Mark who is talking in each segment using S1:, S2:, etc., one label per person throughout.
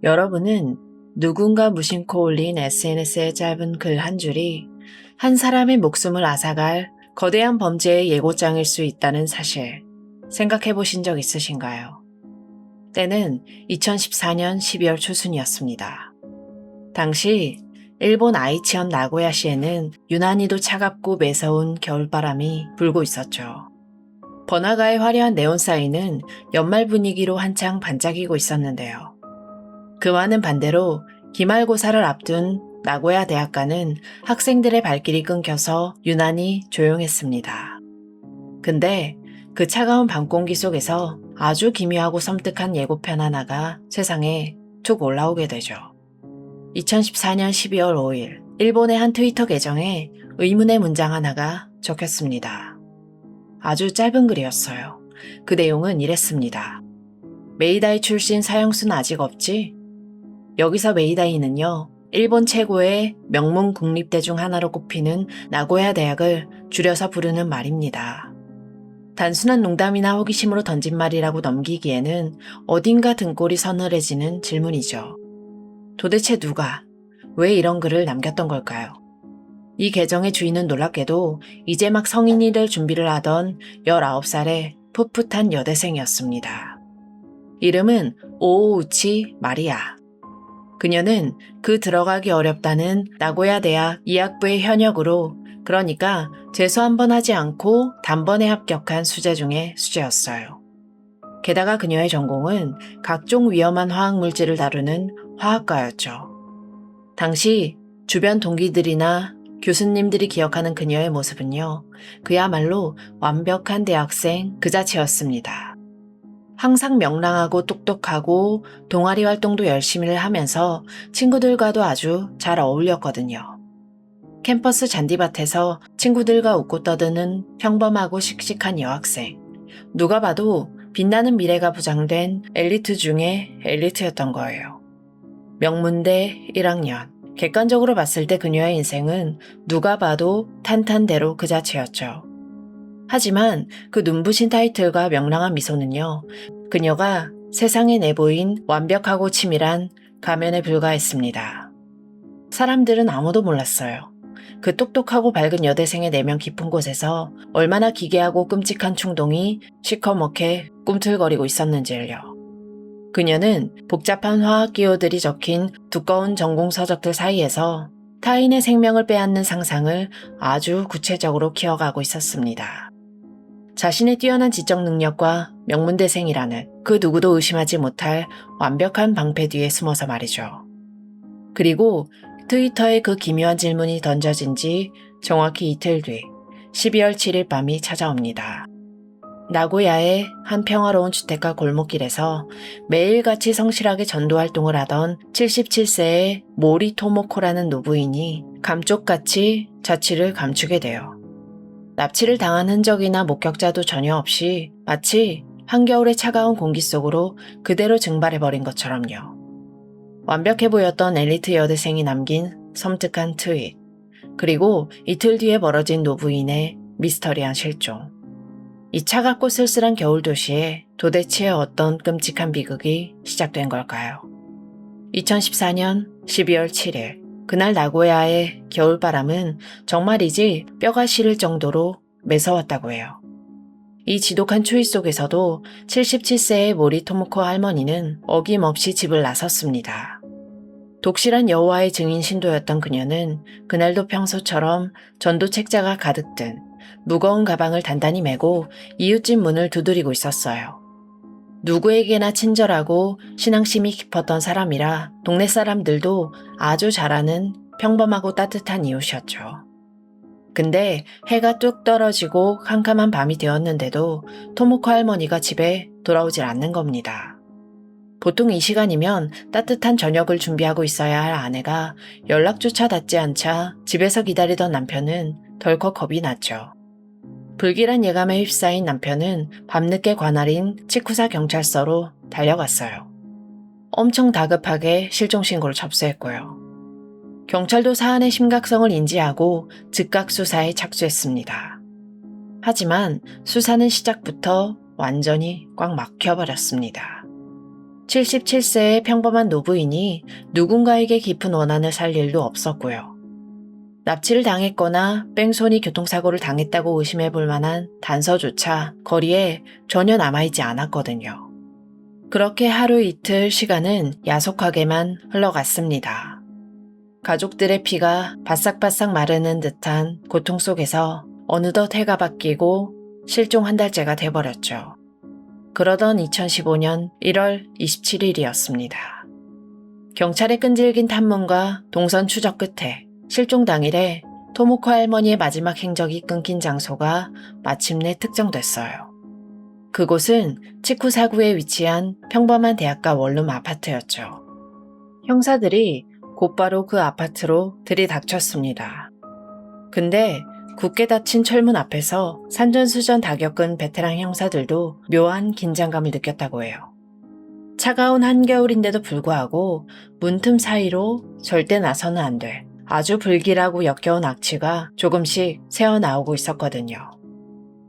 S1: 여러분은 누군가 무심코 올린 SNS의 짧은 글 한 줄이 한 사람의 목숨을 앗아갈 거대한 범죄의 예고장일 수 있다는 사실 생각해 보신 적 있으신가요? 때는 2014년 12월 초순이었습니다. 당시 일본 아이치현 나고야시에는 유난히도 차갑고 매서운 겨울바람이 불고 있었죠. 번화가의 화려한 네온 사인은 연말 분위기로 한창 반짝이고 있었는데요. 그와는 반대로 기말고사를 앞둔 나고야 대학가는 학생들의 발길이 끊겨서 유난히 조용했습니다. 근데 그 차가운 밤 공기 속에서 아주 기묘하고 섬뜩한 예고편 하나가 세상에 툭 올라오게 되죠. 2014년 12월 5일 일본의 한 트위터 계정에 의문의 문장 하나가 적혔습니다. 아주 짧은 글이었어요. 그 내용은 이랬습니다. 메이다이 출신 사형수는 아직 없지? 여기서 메이다이는요, 일본 최고의 명문 국립대 중 하나로 꼽히는 나고야 대학을 줄여서 부르는 말입니다. 단순한 농담이나 호기심으로 던진 말이라고 넘기기에는 어딘가 등골이 서늘해지는 질문이죠. 도대체 누가, 왜 이런 글을 남겼던 걸까요? 이 계정의 주인은 놀랍게도 이제 막 성인이 될 준비를 하던 19살의 풋풋한 여대생이었습니다. 이름은 오우치 마리아. 그녀는 그 들어가기 어렵다는 나고야 대학 이학부의 현역으로, 그러니까 재수 한 번 하지 않고 단번에 합격한 수재 중에 수재였어요. 게다가 그녀의 전공은 각종 위험한 화학물질을 다루는 화학과였죠. 당시 주변 동기들이나 교수님들이 기억하는 그녀의 모습은요, 그야말로 완벽한 대학생 그 자체였습니다. 항상 명랑하고 똑똑하고 동아리 활동도 열심히 하면서 친구들과도 아주 잘 어울렸거든요. 캠퍼스 잔디밭에서 친구들과 웃고 떠드는 평범하고 씩씩한 여학생. 누가 봐도 빛나는 미래가 보장된 엘리트 중에 엘리트였던 거예요. 명문대 1학년. 객관적으로 봤을 때 그녀의 인생은 누가 봐도 탄탄대로 그 자체였죠. 하지만 그 눈부신 타이틀과 명랑한 미소는요, 그녀가 세상에 내보인 완벽하고 치밀한 가면에 불과했습니다. 사람들은 아무도 몰랐어요. 그 똑똑하고 밝은 여대생의 내면 깊은 곳에서 얼마나 기괴하고 끔찍한 충동이 시커멓게 꿈틀거리고 있었는지를요. 그녀는 복잡한 화학 기호들이 적힌 두꺼운 전공 서적들 사이에서 타인의 생명을 빼앗는 상상을 아주 구체적으로 키워가고 있었습니다. 자신의 뛰어난 지적 능력과 명문대생이라는 그 누구도 의심하지 못할 완벽한 방패 뒤에 숨어서 말이죠. 그리고 트위터에 그 기묘한 질문이 던져진 지 정확히 이틀 뒤 12월 7일 밤이 찾아옵니다. 나고야의 한 평화로운 주택가 골목길에서 매일같이 성실하게 전도활동을 하던 77세의 모리 토모코라는 노부인이 감쪽같이 자취를 감추게 돼요. 납치를 당한 흔적이나 목격자도 전혀 없이 마치 한겨울의 차가운 공기 속으로 그대로 증발해버린 것처럼요. 완벽해 보였던 엘리트 여대생이 남긴 섬뜩한 트윗, 그리고 이틀 뒤에 벌어진 노부인의 미스터리한 실종. 이 차갑고 쓸쓸한 겨울 도시에 도대체 어떤 끔찍한 비극이 시작된 걸까요? 2014년 12월 7일, 그날 나고야의 겨울바람은 정말이지 뼈가 시릴 정도로 매서웠다고 해요. 이 지독한 추위 속에서도 77세의 모리 토모코 할머니는 어김없이 집을 나섰습니다. 독실한 여호와의 증인 신도였던 그녀는 그날도 평소처럼 전도 책자가 가득 든 무거운 가방을 단단히 메고 이웃집 문을 두드리고 있었어요. 누구에게나 친절하고 신앙심이 깊었던 사람이라 동네 사람들도 아주 잘 아는 평범하고 따뜻한 이웃이었죠. 근데 해가 뚝 떨어지고 캄캄한 밤이 되었는데도 토모코 할머니가 집에 돌아오질 않는 겁니다. 보통 이 시간이면 따뜻한 저녁을 준비하고 있어야 할 아내가 연락조차 닿지 않자 집에서 기다리던 남편은 덜컥 겁이 났죠. 불길한 예감에 휩싸인 남편은 밤늦게 관할인 치쿠사 경찰서로 달려갔어요. 엄청 다급하게 실종신고를 접수했고요. 경찰도 사안의 심각성을 인지하고 즉각 수사에 착수했습니다. 하지만 수사는 시작부터 완전히 꽉 막혀버렸습니다. 77세의 평범한 노부인이 누군가에게 깊은 원한을 살 일도 없었고요. 납치를 당했거나 뺑소니 교통사고를 당했다고 의심해 볼 만한 단서조차 거리에 전혀 남아있지 않았거든요. 그렇게 하루 이틀 시간은 야속하게만 흘러갔습니다. 가족들의 피가 바싹바싹 마르는 듯한 고통 속에서 어느덧 해가 바뀌고 실종 한 달째가 돼버렸죠. 그러던 2015년 1월 27일이었습니다. 경찰의 끈질긴 탐문과 동선 추적 끝에 실종 당일에 토모코 할머니의 마지막 행적이 끊긴 장소가 마침내 특정됐어요. 그곳은 치쿠사구에 위치한 평범한 대학가 원룸 아파트였죠. 형사들이 곧바로 그 아파트로 들이닥쳤습니다. 근데 굳게 닫힌 철문 앞에서 산전수전 다 겪은 베테랑 형사들도 묘한 긴장감을 느꼈다고 해요. 차가운 한겨울인데도 불구하고 문틈 사이로 절대 나서는 안 돼. 아주 불길하고 역겨운 악취가 조금씩 새어나오고 있었거든요.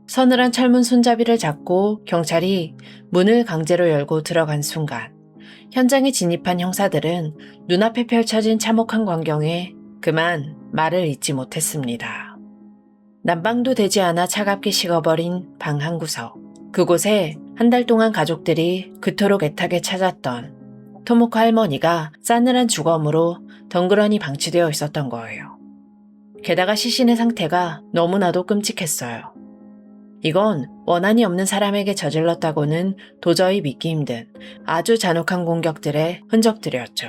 S1: 서늘한 철문 손잡이를 잡고 경찰이 문을 강제로 열고 들어간 순간 현장에 진입한 형사들은 눈앞에 펼쳐진 참혹한 광경에 그만 말을 잇지 못했습니다. 난방도 되지 않아 차갑게 식어버린 방 한 구석. 그곳에 한 달 동안 가족들이 그토록 애타게 찾았던 토모코 할머니가 싸늘한 주검으로 덩그러니 방치되어 있었던 거예요. 게다가 시신의 상태가 너무나도 끔찍했어요. 이건 원한이 없는 사람에게 저질렀다고는 도저히 믿기 힘든 아주 잔혹한 공격들의 흔적들이었죠.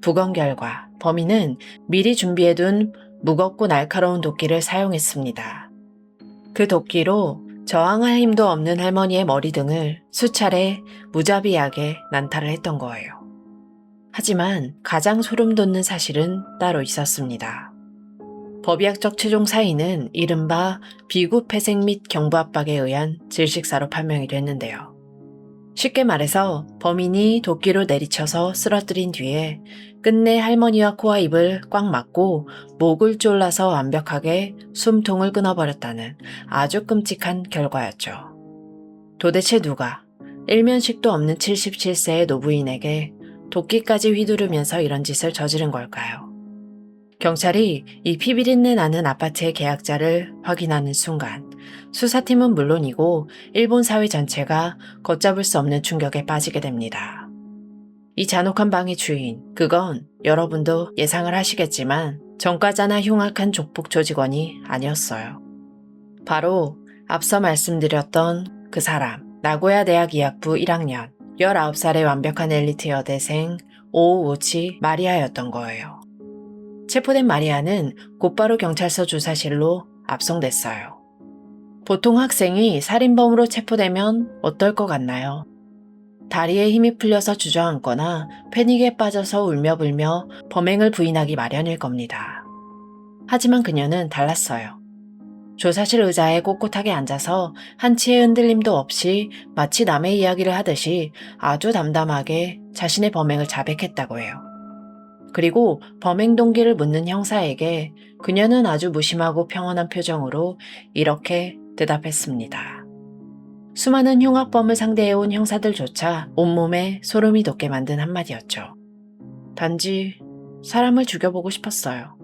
S1: 부검 결과 범인은 미리 준비해둔 무겁고 날카로운 도끼를 사용했습니다. 그 도끼로 저항할 힘도 없는 할머니의 머리 등을 수차례 무자비하게 난타를 했던 거예요. 하지만 가장 소름 돋는 사실은 따로 있었습니다. 법의학적 최종 사인은 이른바 비구폐색 및 경부압박에 의한 질식사로 판명이 됐는데요. 쉽게 말해서 범인이 도끼로 내리쳐서 쓰러뜨린 뒤에 끝내 할머니와 코와 입을 꽉 막고 목을 졸라서 완벽하게 숨통을 끊어버렸다는 아주 끔찍한 결과였죠. 도대체 누가 일면식도 없는 77세의 노부인에게 도끼까지 휘두르면서 이런 짓을 저지른 걸까요? 경찰이 이 피비린내 나는 아파트의 계약자를 확인하는 순간 수사팀은 물론이고 일본 사회 전체가 걷잡을 수 없는 충격에 빠지게 됩니다. 이 잔혹한 방의 주인, 그건 여러분도 예상을 하시겠지만 정과자나 흉악한 조폭 조직원이 아니었어요. 바로 앞서 말씀드렸던 그 사람, 나고야 대학 의학부 1학년, 19살의 완벽한 엘리트 여대생 오우치 마리아였던 거예요. 체포된 마리아는 곧바로 경찰서 조사실로 압송됐어요. 보통 학생이 살인범으로 체포되면 어떨 것 같나요? 다리에 힘이 풀려서 주저앉거나 패닉에 빠져서 울며불며 범행을 부인하기 마련일 겁니다. 하지만 그녀는 달랐어요. 조사실 의자에 꼿꼿하게 앉아서 한치의 흔들림도 없이 마치 남의 이야기를 하듯이 아주 담담하게 자신의 범행을 자백했다고 해요. 그리고 범행 동기를 묻는 형사에게 그녀는 아주 무심하고 평온한 표정으로 이렇게 대답했습니다. 수많은 흉악범을 상대해온 형사들조차 온몸에 소름이 돋게 만든 한마디였죠. 단지 사람을 죽여보고 싶었어요.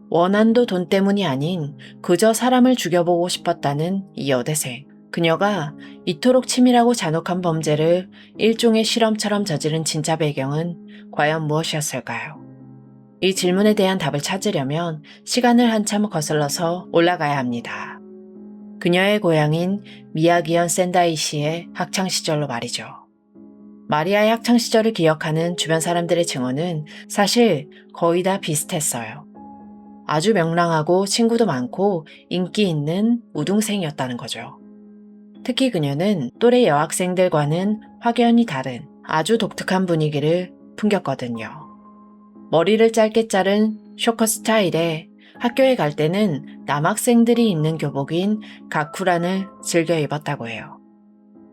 S1: 원한도 돈 때문이 아닌 그저 사람을 죽여보고 싶었다는 이 여대생. 그녀가 이토록 치밀하고 잔혹한 범죄를 일종의 실험처럼 저지른 진짜 배경은 과연 무엇이었을까요? 이 질문에 대한 답을 찾으려면 시간을 한참 거슬러서 올라가야 합니다. 그녀의 고향인 미야기현 센다이시의 학창시절로 말이죠. 마리아의 학창시절을 기억하는 주변 사람들의 증언은 사실 거의 다 비슷했어요. 아주 명랑하고 친구도 많고 인기 있는 우등생이었다는 거죠. 특히 그녀는 또래 여학생들과는 확연히 다른 아주 독특한 분위기를 풍겼거든요. 머리를 짧게 자른 쇼커 스타일에 학교에 갈 때는 남학생들이 입는 교복인 가쿠란을 즐겨 입었다고 해요.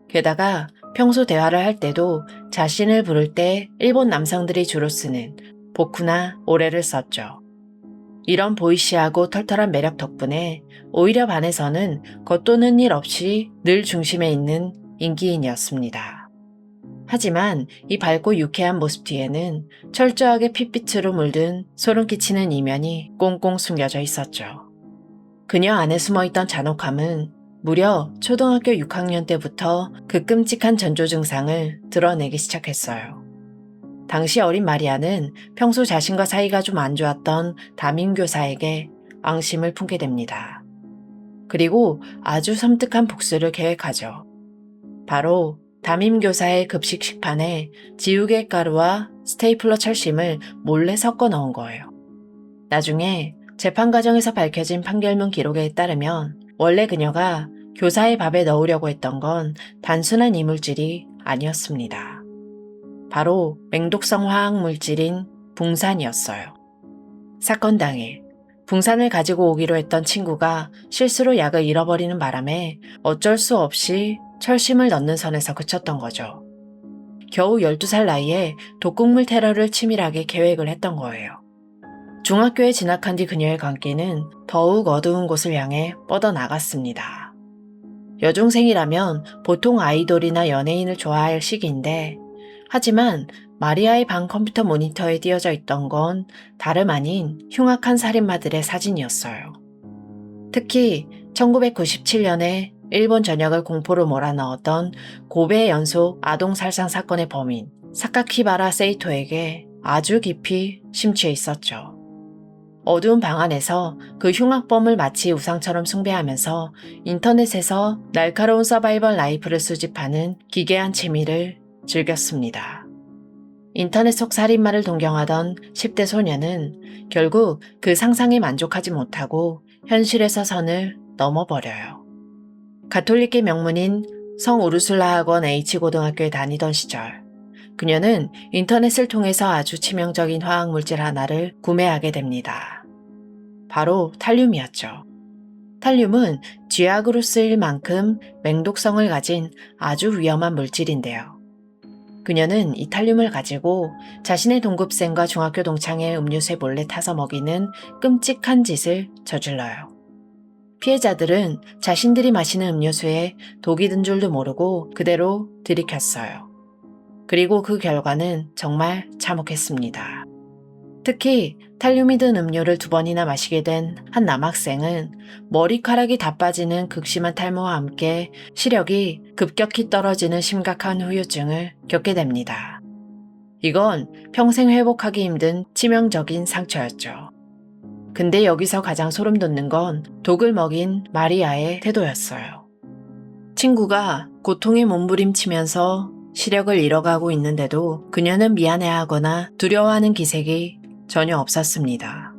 S1: 게다가 평소 대화를 할 때도 자신을 부를 때 일본 남성들이 주로 쓰는 보쿠나 오레를 썼죠. 이런 보이시하고 털털한 매력 덕분에 오히려 반에서는 겉도는 일 없이 늘 중심에 있는 인기인이었습니다. 하지만 이 밝고 유쾌한 모습 뒤에는 철저하게 핏빛으로 물든 소름 끼치는 이면이 꽁꽁 숨겨져 있었죠. 그녀 안에 숨어있던 잔혹함은 무려 초등학교 6학년 때부터 그 끔찍한 전조 증상을 드러내기 시작했어요. 당시 어린 마리아는 평소 자신과 사이가 좀 안 좋았던 담임교사에게 앙심을 품게 됩니다. 그리고 아주 섬뜩한 복수를 계획하죠. 바로 담임교사의 급식 식판에 지우개 가루와 스테이플러 철심을 몰래 섞어 넣은 거예요. 나중에 재판 과정에서 밝혀진 판결문 기록에 따르면 원래 그녀가 교사의 밥에 넣으려고 했던 건 단순한 이물질이 아니었습니다. 바로 맹독성 화학물질인 붕산이었어요. 사건 당일 붕산을 가지고 오기로 했던 친구가 실수로 약을 잃어버리는 바람에 어쩔 수 없이 철심을 넣는 선에서 그쳤던 거죠. 겨우 12살 나이에 독극물 테러를 치밀하게 계획을 했던 거예요. 중학교에 진학한 뒤 그녀의 광기는 더욱 어두운 곳을 향해 뻗어나갔습니다. 여중생이라면 보통 아이돌이나 연예인을 좋아할 시기인데, 하지만 마리아의 방 컴퓨터 모니터에 띄어져 있던 건 다름 아닌 흉악한 살인마들의 사진이었어요. 특히 1997년에 일본 전역을 공포로 몰아넣었던 고베 연속 아동살상 사건의 범인 사카키바라 세이토에게 아주 깊이 심취해 있었죠. 어두운 방 안에서 그 흉악범을 마치 우상처럼 숭배하면서 인터넷에서 날카로운 서바이벌 라이프를 수집하는 기괴한 취미를 즐겼습니다. 인터넷 속 살인마를 동경하던 10대 소녀는 결국 그 상상에 만족하지 못하고 현실에서 선을 넘어버려요. 가톨릭계 명문인 성 우르술라 학원 H고등학교에 다니던 시절, 그녀는 인터넷을 통해서 아주 치명적인 화학물질 하나를 구매하게 됩니다. 바로 탈륨이었죠. 탈륨은 쥐약으로 쓰일 만큼 맹독성을 가진 아주 위험한 물질인데요. 그녀는 이 탈륨을 가지고 자신의 동급생과 중학교 동창의 음료수에 몰래 타서 먹이는 끔찍한 짓을 저질러요. 피해자들은 자신들이 마시는 음료수에 독이 든 줄도 모르고 그대로 들이켰어요. 그리고 그 결과는 정말 참혹했습니다. 특히 탈륨이 든 음료를 2번이나 마시게 된 한 남학생은 머리카락이 다 빠지는 극심한 탈모와 함께 시력이 급격히 떨어지는 심각한 후유증을 겪게 됩니다. 이건 평생 회복하기 힘든 치명적인 상처였죠. 근데 여기서 가장 소름 돋는 건 독을 먹인 마리아의 태도였어요. 친구가 고통에 몸부림치면서 시력을 잃어가고 있는데도 그녀는 미안해하거나 두려워하는 기색이 전혀 없었습니다.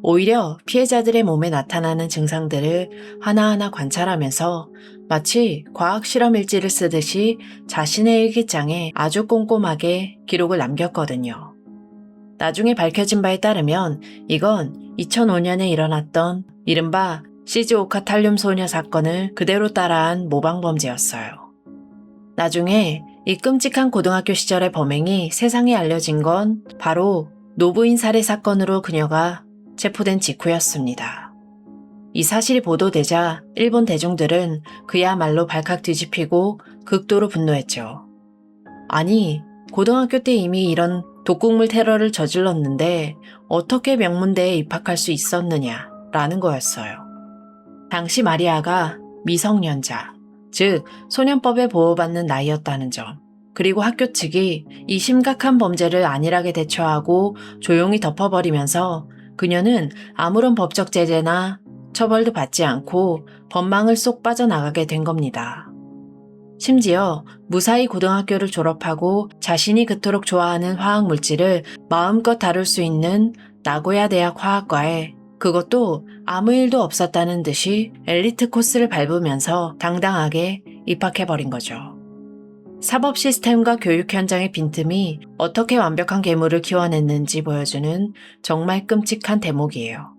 S1: 오히려 피해자들의 몸에 나타나는 증상들을 하나하나 관찰하면서 마치 과학 실험 일지를 쓰듯이 자신의 일기장에 아주 꼼꼼하게 기록을 남겼거든요. 나중에 밝혀진 바에 따르면 이건 2005년에 일어났던 이른바 시즈오카 탈륨 소녀 사건을 그대로 따라한 모방 범죄였어요. 나중에 이 끔찍한 고등학교 시절의 범행이 세상에 알려진 건 바로 노부인 살해 사건으로 그녀가 체포된 직후였습니다. 이 사실이 보도되자 일본 대중들은 그야말로 발칵 뒤집히고 극도로 분노했죠. 아니, 고등학교 때 이미 이런 독극물 테러를 저질렀는데 어떻게 명문대에 입학할 수 있었느냐라는 거였어요. 당시 마리아가 미성년자, 즉 소년법에 보호받는 나이였다는 점, 그리고 학교 측이 이 심각한 범죄를 안일하게 대처하고 조용히 덮어버리면서 그녀는 아무런 법적 제재나 처벌도 받지 않고 법망을 쏙 빠져나가게 된 겁니다. 심지어 무사히 고등학교를 졸업하고 자신이 그토록 좋아하는 화학물질을 마음껏 다룰 수 있는 나고야 대학 화학과에, 그것도 아무 일도 없었다는 듯이 엘리트 코스를 밟으면서 당당하게 입학해버린 거죠. 사법 시스템과 교육 현장의 빈틈이 어떻게 완벽한 괴물을 키워냈는지 보여주는 정말 끔찍한 대목이에요.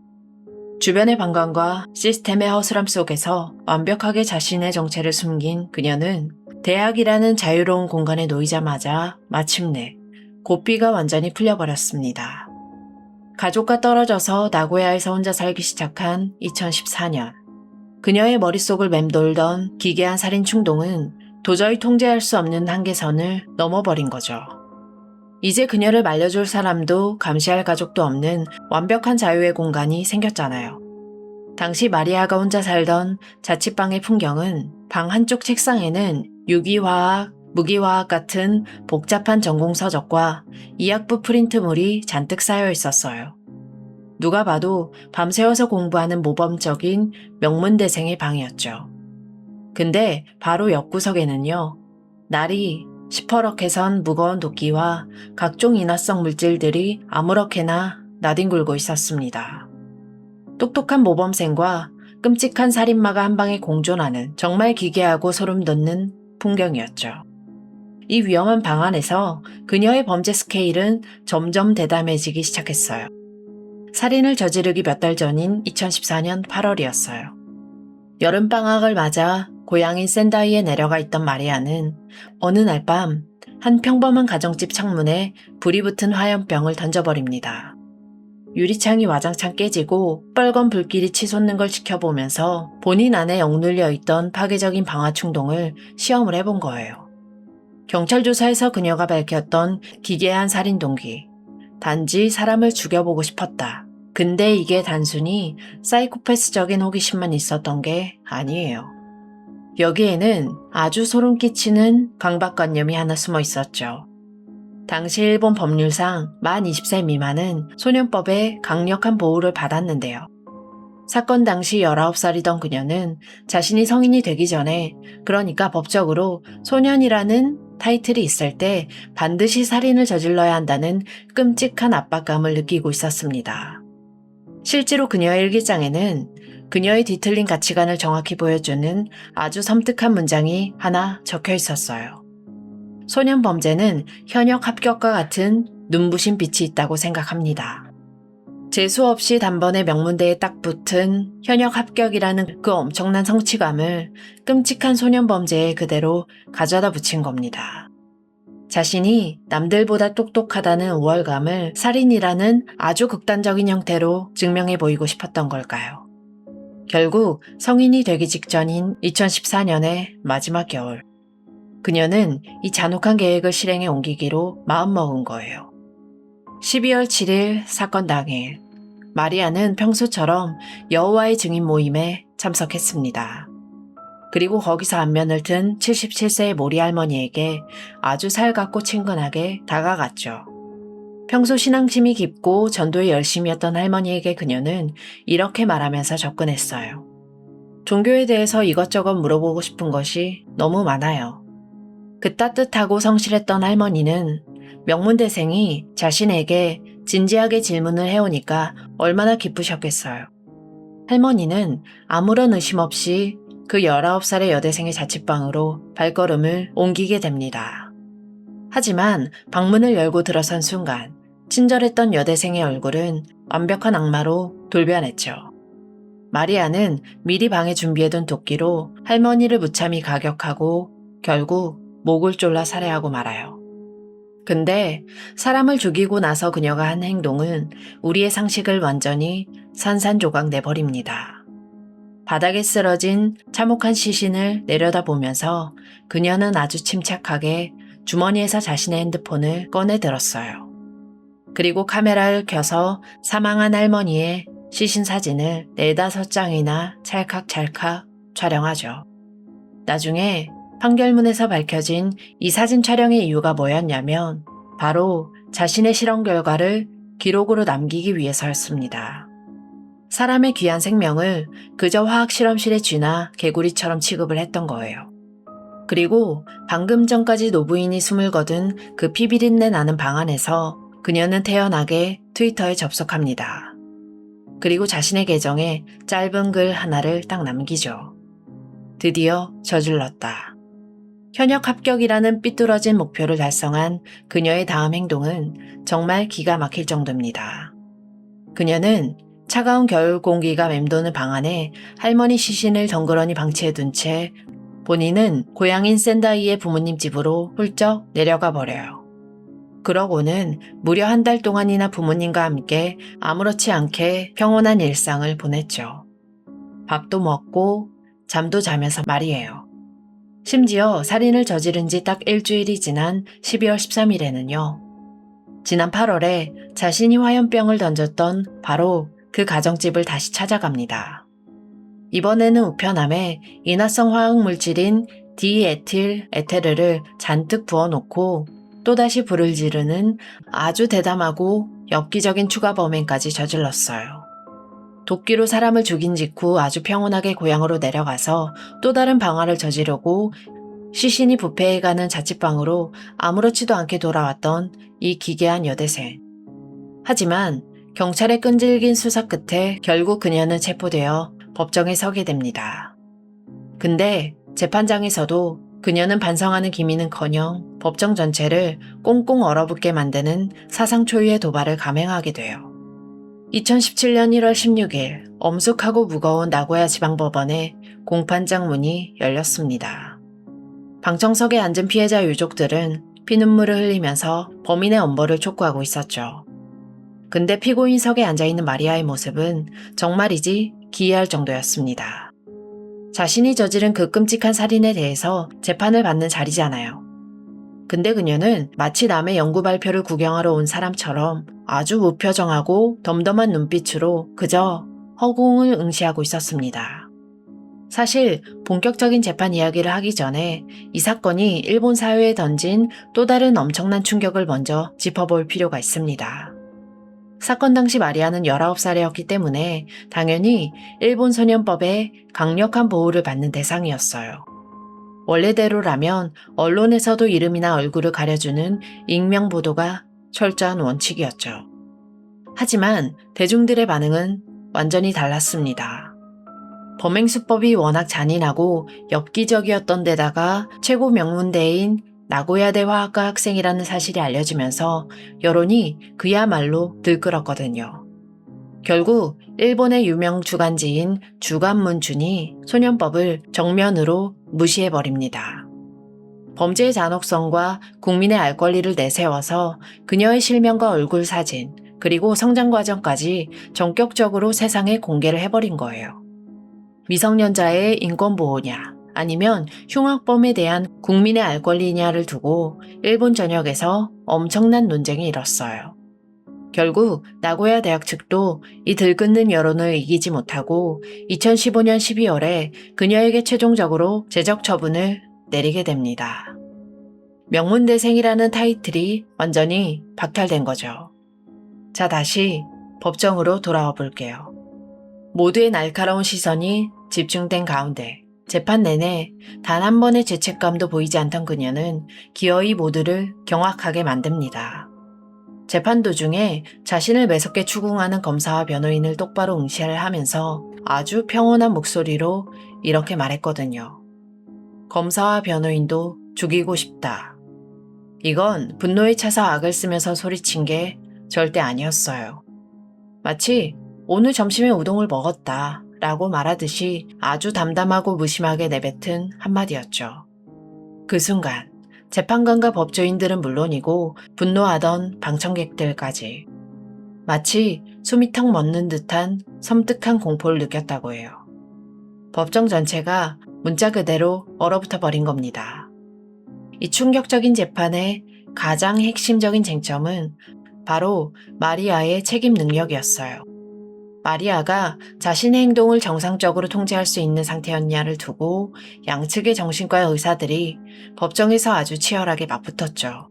S1: 주변의 방관과 시스템의 허술함 속에서 완벽하게 자신의 정체를 숨긴 그녀는 대학이라는 자유로운 공간에 놓이자마자 마침내 고삐가 완전히 풀려버렸습니다. 가족과 떨어져서 나고야에서 혼자 살기 시작한 2014년. 그녀의 머릿속을 맴돌던 기괴한 살인 충동은 도저히 통제할 수 없는 한계선을 넘어버린 거죠. 이제 그녀를 말려줄 사람도 감시할 가족도 없는 완벽한 자유의 공간이 생겼잖아요. 당시 마리아가 혼자 살던 자취방의 풍경은 방 한쪽 책상에는 유기화학, 무기화학 같은 복잡한 전공 서적과医학부 프린트물이 잔뜩 쌓여 있었어요. 누가 봐도 밤새워서 공부하는 모범적인 명문대생의 방이었죠. 근데 바로 옆구석에는요, 날이 시퍼렇게 선 무거운 도끼와 각종 인화성 물질들이 아무렇게나 나뒹굴고 있었습니다. 똑똑한 모범생과 끔찍한 살인마가 한 방에 공존하는 정말 기괴하고 소름 돋는 풍경이었죠. 이 위험한 방 안에서 그녀의 범죄 스케일은 점점 대담해지기 시작했어요. 살인을 저지르기 몇 달 전인 2014년 8월이었어요. 여름방학을 맞아 고향인 샌다이에 내려가 있던 마리아는 어느 날 밤 한 평범한 가정집 창문에 불이 붙은 화염병을 던져버립니다. 유리창이 와장창 깨지고 빨간 불길이 치솟는 걸 지켜보면서 본인 안에 억눌려 있던 파괴적인 방화 충동을 시험을 해본 거예요. 경찰 조사에서 그녀가 밝혔던 기괴한 살인 동기. 단지 사람을 죽여보고 싶었다. 근데 이게 단순히 사이코패스적인 호기심만 있었던 게 아니에요. 여기에는 아주 소름 끼치는 강박관념이 하나 숨어 있었죠. 당시 일본 법률상 만 20세 미만은 소년법의 강력한 보호를 받았는데요. 사건 당시 19살이던 그녀는 자신이 성인이 되기 전에, 그러니까 법적으로 소년이라는 타이틀이 있을 때 반드시 살인을 저질러야 한다는 끔찍한 압박감을 느끼고 있었습니다. 실제로 그녀의 일기장에는 그녀의 뒤틀린 가치관을 정확히 보여주는 아주 섬뜩한 문장이 하나 적혀 있었어요. 소년 범죄는 현역 합격과 같은 눈부신 빛이 있다고 생각합니다. 재수 없이 단번에 명문대에 딱 붙은 현역 합격이라는 그 엄청난 성취감을 끔찍한 소년 범죄에 그대로 가져다 붙인 겁니다. 자신이 남들보다 똑똑하다는 우월감을 살인이라는 아주 극단적인 형태로 증명해 보이고 싶었던 걸까요? 결국 성인이 되기 직전인 2014년의 마지막 겨울, 그녀는 이 잔혹한 계획을 실행에 옮기기로 마음먹은 거예요. 12월 7일 사건 당일, 마리아는 평소처럼 여호와의 증인 모임에 참석했습니다. 그리고 거기서 안면을 든 77세의 모리 할머니에게 아주 살갑고 친근하게 다가갔죠. 평소 신앙심이 깊고 전도에 열심히 했던 할머니에게 그녀는 이렇게 말하면서 접근했어요. 종교에 대해서 이것저것 물어보고 싶은 것이 너무 많아요. 그 따뜻하고 성실했던 할머니는 명문대생이 자신에게 진지하게 질문을 해오니까 얼마나 기쁘셨겠어요. 할머니는 아무런 의심 없이 그 19살의 여대생의 자취방으로 발걸음을 옮기게 됩니다. 하지만 방문을 열고 들어선 순간 친절했던 여대생의 얼굴은 완벽한 악마로 돌변했죠. 마리아는 미리 방에 준비해둔 도끼로 할머니를 무참히 가격하고 결국 목을 졸라 살해하고 말아요. 근데 사람을 죽이고 나서 그녀가 한 행동은 우리의 상식을 완전히 산산조각 내버립니다. 바닥에 쓰러진 참혹한 시신을 내려다보면서 그녀는 아주 침착하게 주머니에서 자신의 핸드폰을 꺼내 들었어요. 그리고 카메라를 켜서 사망한 할머니의 시신 사진을 4-5장이나 찰칵찰칵 촬영하죠. 나중에 판결문에서 밝혀진 이 사진 촬영의 이유가 뭐였냐면 바로 자신의 실험 결과를 기록으로 남기기 위해서였습니다. 사람의 귀한 생명을 그저 화학 실험실의 쥐나 개구리처럼 취급을 했던 거예요. 그리고 방금 전까지 노부인이 숨을 거둔 그 피비린내 나는 방 안에서 그녀는 태연하게 트위터에 접속합니다. 그리고 자신의 계정에 짧은 글 하나를 딱 남기죠. 드디어 저질렀다. 현역 합격이라는 삐뚤어진 목표를 달성한 그녀의 다음 행동은 정말 기가 막힐 정도입니다. 그녀는 차가운 겨울 공기가 맴도는 방 안에 할머니 시신을 덩그러니 방치해둔 채 본인은 고향인 샌다이의 부모님 집으로 훌쩍 내려가 버려요. 그러고는 무려 한 달 동안이나 부모님과 함께 아무렇지 않게 평온한 일상을 보냈죠. 밥도 먹고 잠도 자면서 말이에요. 심지어 살인을 저지른 지 딱 일주일이 지난 12월 13일에는요. 지난 8월에 자신이 화염병을 던졌던 바로 그 가정집을 다시 찾아갑니다. 이번에는 우편함에 인화성 화학물질인 디에틸 에테르를 잔뜩 부어놓고 또다시 불을 지르는 아주 대담하고 엽기적인 추가 범행까지 저질렀어요. 도끼로 사람을 죽인 직후 아주 평온하게 고향으로 내려가서 또 다른 방화를 저지르고 시신이 부패해가는 자취방으로 아무렇지도 않게 돌아왔던 이 기괴한 여대생. 하지만 경찰의 끈질긴 수사 끝에 결국 그녀는 체포되어 법정에 서게 됩니다. 근데 재판장에서도 그녀는 반성하는 기미는커녕 법정 전체를 꽁꽁 얼어붙게 만드는 사상 초유의 도발을 감행하게 돼요. 2017년 1월 16일 엄숙하고 무거운 나고야 지방법원에 공판장 문이 열렸습니다. 방청석에 앉은 피해자 유족들은 피눈물을 흘리면서 범인의 엄벌을 촉구하고 있었죠. 근데 피고인석에 앉아있는 마리아의 모습은 정말이지 기이할 정도였습니다. 자신이 저지른 그 끔찍한 살인에 대해서 재판을 받는 자리잖아요. 근데 그녀는 마치 남의 연구 발표를 구경하러 온 사람처럼 아주 무표정하고 덤덤한 눈빛으로 그저 허공을 응시하고 있었습니다. 사실 본격적인 재판 이야기를 하기 전에 이 사건이 일본 사회에 던진 또 다른 엄청난 충격을 먼저 짚어볼 필요가 있습니다. 사건 당시 마리아는 19살이었기 때문에 당연히 일본 소년법의 강력한 보호를 받는 대상이었어요. 원래대로라면 언론에서도 이름이나 얼굴을 가려주는 익명 보도가 철저한 원칙이었죠. 하지만 대중들의 반응은 완전히 달랐습니다. 범행 수법이 워낙 잔인하고 엽기적이었던 데다가 최고 명문대인 나고야대 화학과 학생이라는 사실이 알려지면서 여론이 그야말로 들끓었거든요. 결국 일본의 유명 주간지인 주간문춘이 소년법을 정면으로 무시해버립니다. 범죄의 잔혹성과 국민의 알 권리를 내세워서 그녀의 실명과 얼굴 사진, 그리고 성장 과정까지 전격적으로 세상에 공개를 해버린 거예요. 미성년자의 인권보호냐, 아니면 흉악범에 대한 국민의 알 권리냐를 두고 일본 전역에서 엄청난 논쟁이 일었어요. 결국 나고야 대학 측도 이 들끓는 여론을 이기지 못하고 2015년 12월에 그녀에게 최종적으로 제적 처분을 내리게 됩니다. 명문대생이라는 타이틀이 완전히 박탈된 거죠. 자, 다시 법정으로 돌아와 볼게요. 모두의 날카로운 시선이 집중된 가운데 재판 내내 단 한 번의 죄책감도 보이지 않던 그녀는 기어이 모두를 경악하게 만듭니다. 재판 도중에 자신을 매섭게 추궁하는 검사와 변호인을 똑바로 응시를 하면서 아주 평온한 목소리로 이렇게 말했거든요. 검사와 변호인도 죽이고 싶다. 이건 분노에 차서 악을 쓰면서 소리친 게 절대 아니었어요. 마치 오늘 점심에 우동을 먹었다 라고 말하듯이 아주 담담하고 무심하게 내뱉은 한마디였죠. 그 순간 재판관과 법조인들은 물론이고 분노하던 방청객들까지 마치 숨이 턱 멎는 듯한 섬뜩한 공포를 느꼈다고 해요. 법정 전체가 문자 그대로 얼어붙어 버린 겁니다. 이 충격적인 재판의 가장 핵심적인 쟁점은 바로 마리아의 책임 능력이었어요. 마리아가 자신의 행동을 정상적으로 통제할 수 있는 상태였냐를 두고 양측의 정신과 의사들이 법정에서 아주 치열하게 맞붙었죠.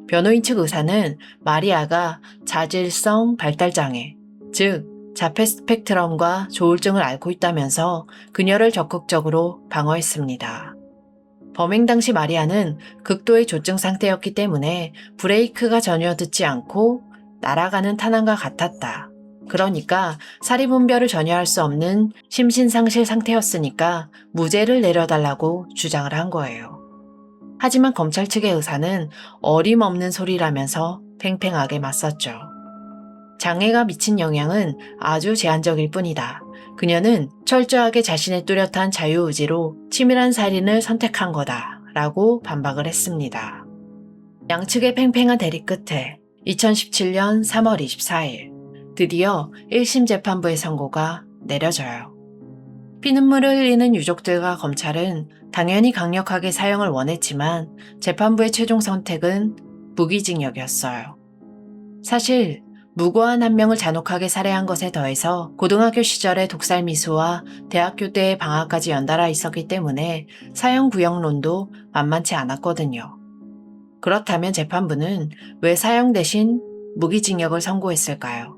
S1: 변호인 측 의사는 마리아가 자질성 발달장애, 즉 자폐 스펙트럼과 조울증을 앓고 있다면서 그녀를 적극적으로 방어했습니다. 범행 당시 마리아는 극도의 조증 상태였기 때문에 브레이크가 전혀 듣지 않고 날아가는 탄환과 같았다. 그러니까 사리분별을 전혀 할 수 없는 심신상실 상태였으니까 무죄를 내려달라고 주장을 한 거예요. 하지만 검찰 측의 의사는 어림없는 소리라면서 팽팽하게 맞섰죠. 장애가 미친 영향은 아주 제한적일 뿐이다. 그녀는 철저하게 자신의 뚜렷한 자유의지로 치밀한 살인을 선택한 거다 라고 반박을 했습니다. 양측의 팽팽한 대립 끝에 2017년 3월 24일 드디어 1심 재판부의 선고가 내려져요. 피눈물을 흘리는 유족들과 검찰은 당연히 강력하게 사형을 원했지만 재판부의 최종 선택은 무기징역이었어요. 사실 무고한 한 명을 잔혹하게 살해한 것에 더해서 고등학교 시절의 독살 미수와 대학교 때의 방학까지 연달아 있었기 때문에 사형 구형론도 만만치 않았거든요. 그렇다면 재판부는 왜 사형 대신 무기징역을 선고했을까요?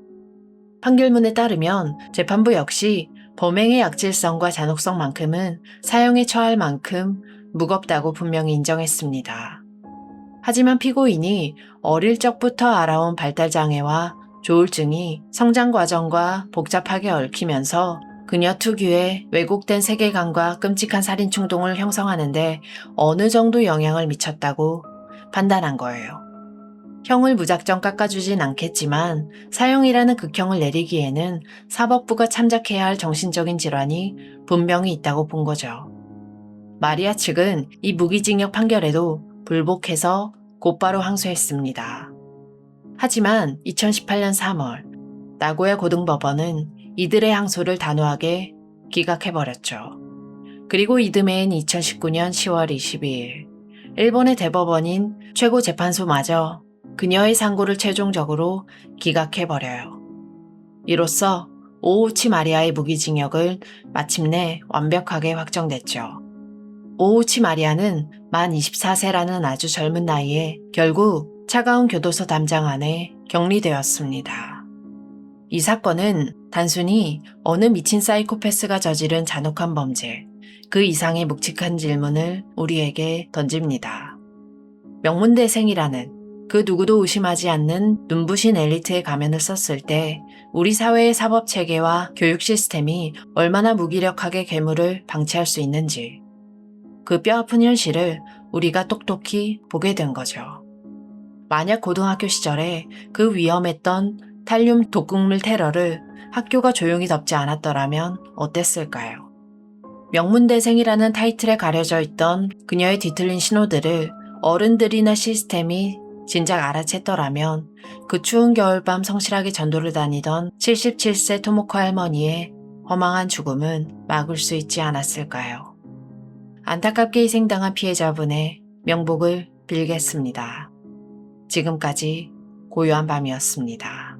S1: 판결문에 따르면 재판부 역시 범행의 악질성과 잔혹성만큼은 사형에 처할 만큼 무겁다고 분명히 인정했습니다. 하지만 피고인이 어릴 적부터 알아온 발달장애와 조울증이 성장 과정과 복잡하게 얽히면서 그녀 특유의 왜곡된 세계관과 끔찍한 살인 충동을 형성하는데 어느 정도 영향을 미쳤다고 판단한 거예요. 형을 무작정 깎아주진 않겠지만 사형이라는 극형을 내리기에는 사법부가 참작해야 할 정신적인 질환이 분명히 있다고 본 거죠. 마리아 측은 이 무기징역 판결에도 불복해서 곧바로 항소했습니다. 하지만 2018년 3월 나고야 고등법원은 이들의 항소를 단호하게 기각해버렸죠. 그리고 이듬해인 2019년 10월 22일 일본의 대법원인 최고재판소마저 그녀의 상고를 최종적으로 기각해버려요. 이로써 오우치 마리아의 무기징역을 마침내 완벽하게 확정됐죠. 오우치 마리아는 만 24세라는 아주 젊은 나이에 결국 차가운 교도소 담장 안에 격리되었습니다. 이 사건은 단순히 어느 미친 사이코패스가 저지른 잔혹한 범죄, 그 이상의 묵직한 질문을 우리에게 던집니다. 명문대생이라는 그 누구도 의심하지 않는 눈부신 엘리트의 가면을 썼을 때 우리 사회의 사법체계와 교육 시스템이 얼마나 무기력하게 괴물을 방치할 수 있는지 그 뼈아픈 현실을 우리가 똑똑히 보게 된 거죠. 만약 고등학교 시절에 그 위험했던 탈륨 독극물 테러를 학교가 조용히 덮지 않았더라면 어땠을까요? 명문대생이라는 타이틀에 가려져 있던 그녀의 뒤틀린 신호들을 어른들이나 시스템이 진작 알아챘더라면 그 추운 겨울밤 성실하게 전도를 다니던 77세 토모코 할머니의 허망한 죽음은 막을 수 있지 않았을까요? 안타깝게 희생당한 피해자분의 명복을 빌겠습니다. 지금까지 고요한 밤이었습니다.